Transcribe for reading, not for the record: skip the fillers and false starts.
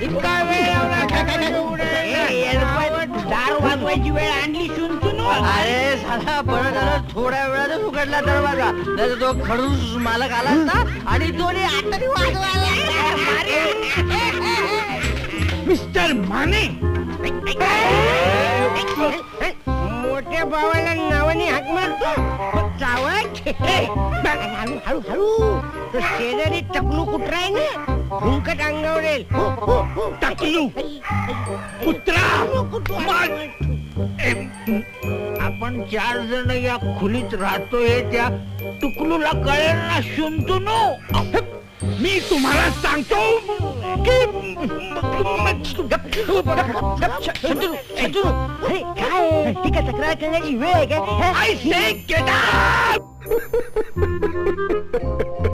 इतका वेळ दारू वाजवायची वेळ आणली सुन. अरे साला बरं झालं थोड्या वेळातच उघडला दरवाजा, नाही तो खडूस मालक आला असता आणि दोन्ही आतरी वाजवायला. मिस्टर माने, मोठ्या भावाला नावाने हाक मारतो चावत. हळू हळू हळू, तो शेजारी टकलू कुत्रा आहे ना, भुंकट अंगावर येईल. टकलू कुत्रा. आपण 4 जण या खोलीत राहतोय, त्या टुकलूला कळेल ना शुंतनू. मी तुम्हाला सांगतो की काय ठीक आहे, तक्रार करण्याची वेळ आहे काय?